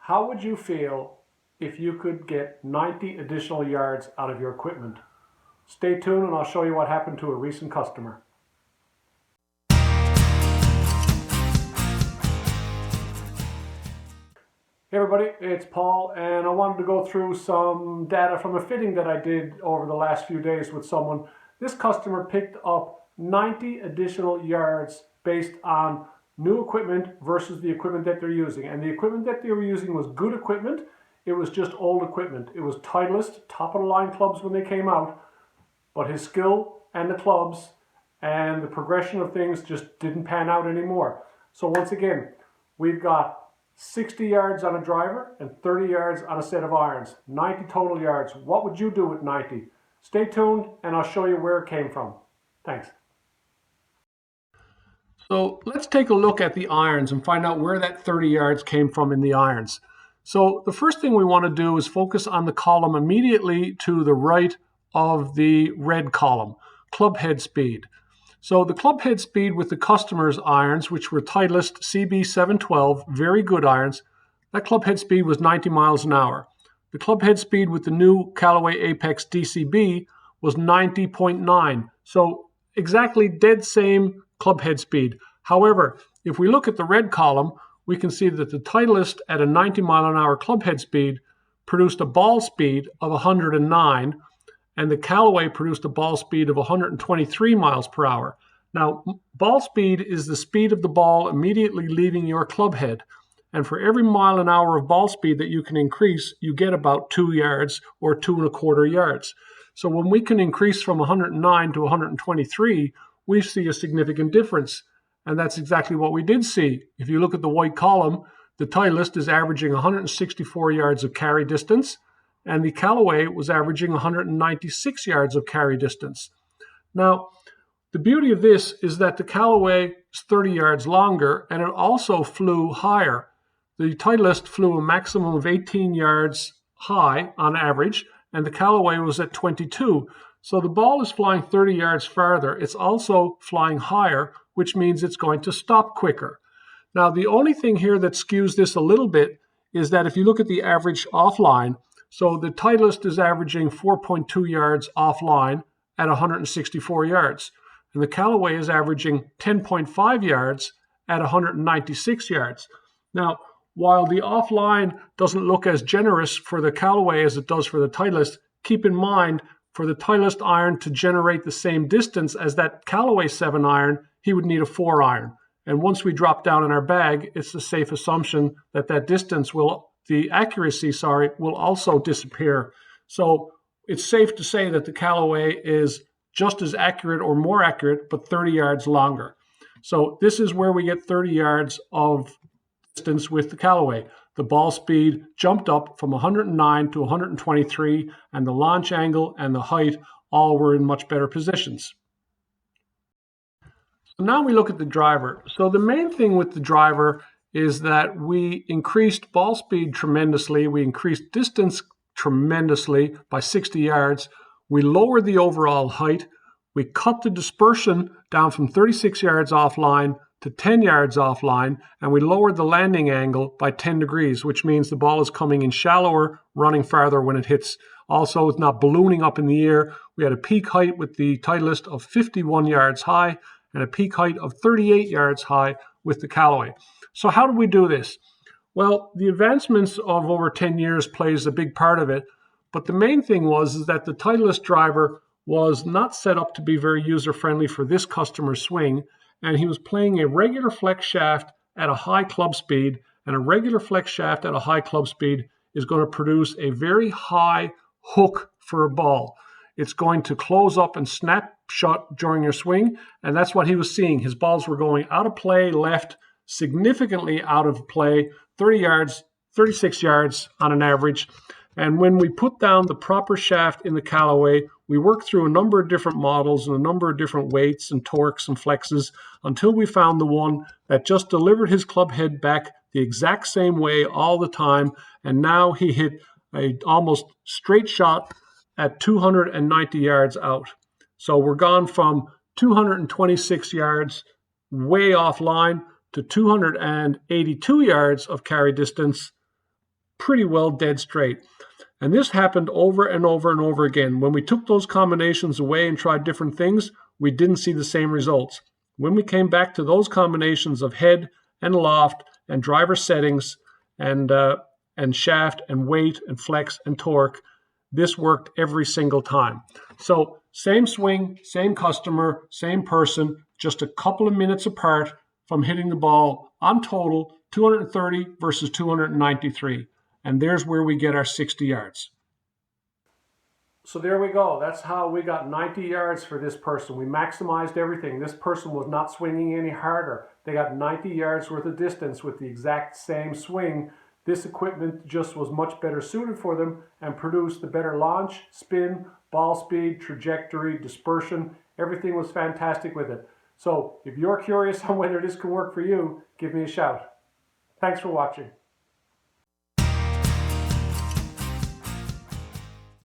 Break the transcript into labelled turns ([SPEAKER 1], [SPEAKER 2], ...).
[SPEAKER 1] How would you feel if you could get 90 additional yards out of your equipment? Stay tuned and I'll show you what happened to a recent customer. Hey everybody, it's Paul, and I wanted to go through some data from a fitting that I did over the last few days with someone. This customer picked up 90 additional yards based on new equipment versus the equipment that they're using. And the equipment that they were using was good equipment. It was just old equipment. It was Titleist, top of the line clubs when they came out, but his skill and the clubs and the progression of things just didn't pan out anymore. So once again, we've got 60 yards on a driver and 30 yards on a set of irons. 90 total yards. What would you do with 90? Stay tuned and I'll show you where it came from. Thanks. So let's take a look at the irons and find out where that 30 yards came from in the irons. So the first thing we want to do is focus on the column immediately to the right of the red column, club head speed. So the club head speed with the customer's irons, which were Titleist CB712, very good irons, that club head speed was 90 miles an hour. The club head speed with the new Callaway Apex DCB was 90.9. So exactly dead same club head speed. However, if we look at the red column, we can see that the Titleist at a 90 mile an hour club head speed produced a ball speed of 109, and the Callaway produced a ball speed of 123 miles per hour. Now, ball speed is the speed of the ball immediately leaving your club head. And for every mile an hour of ball speed that you can increase, you get about 2 yards or 2¼ yards. So when we can increase from 109 to 123, we see a significant difference. And that's exactly what we did see. If you look at the white column, the Titleist is averaging 164 yards of carry distance, and the Callaway was averaging 196 yards of carry distance. Now, the beauty of this is that the Callaway is 30 yards longer, and it also flew higher. The Titleist flew a maximum of 18 yards high on average, and the Callaway was at 22. So the ball is flying 30 yards farther. It's also flying higher, which means it's going to stop quicker. Now, the only thing here that skews this a little bit is that if you look at the average offline, so the Titleist is averaging 4.2 yards offline at 164 yards. And the Callaway is averaging 10.5 yards at 196 yards. Now, while the offline doesn't look as generous for the Callaway as it does for the Titleist, keep in mind, for the Titleist iron to generate the same distance as that Callaway 7 iron, he would need a 4 iron. And once we drop down in our bag, it's a safe assumption that that distance will, the accuracy, will also disappear. So it's safe to say that the Callaway is just as accurate or more accurate, but 30 yards longer. So this is where we get 30 yards of distance with the Callaway. The ball speed jumped up from 109 to 123, and the launch angle and the height all were in much better positions. So now we look at the driver. So the main thing with the driver is that we increased ball speed tremendously. We increased distance tremendously by 60 yards. We lowered the overall height. We cut the dispersion down from 36 yards offline to 10 yards offline, and we lowered the landing angle by 10 degrees, which means the ball is coming in shallower, running farther when it hits. Also, it's not ballooning up in the air. We had a peak height with the Titleist of 51 yards high and a peak height of 38 yards high with the Callaway. So how did we do this? Well, the advancements of over 10 years plays a big part of it, but the main thing is that the Titleist driver was not set up to be very user-friendly for this customer's swing, and he was playing a regular flex shaft at a high club speed, and a regular flex shaft at a high club speed is going to produce a very high hook for a ball. It's going to close up and snap shut during your swing, and that's what he was seeing. His balls were going out of play left, significantly out of play, 30 yards, 36 yards on an average. And when we put down the proper shaft in the Callaway, we worked through a number of different models and a number of different weights and torques and flexes until we found the one that just delivered his club head back the exact same way all the time. And now he hit a almost straight shot at 290 yards out. So we're gone from 226 yards way offline to 282 yards of carry distance pretty well dead straight. And this happened over and over and over again. When we took those combinations away and tried different things, we didn't see the same results. When we came back to those combinations of head and loft and driver settings and shaft and weight and flex and torque, this worked every single time. So same swing, same customer, same person, just a couple of minutes apart from hitting the ball on total, 230 versus 293. And there's where we get our 60 yards. So there we go. That's how we got 90 yards for this person. We maximized everything. This person was not swinging any harder. They got 90 yards worth of distance with the exact same swing. This equipment just was much better suited for them and produced the better launch, spin, ball speed, trajectory, dispersion. Everything was fantastic with it. So if you're curious on whether this can work for you, give me a shout. Thanks for watching.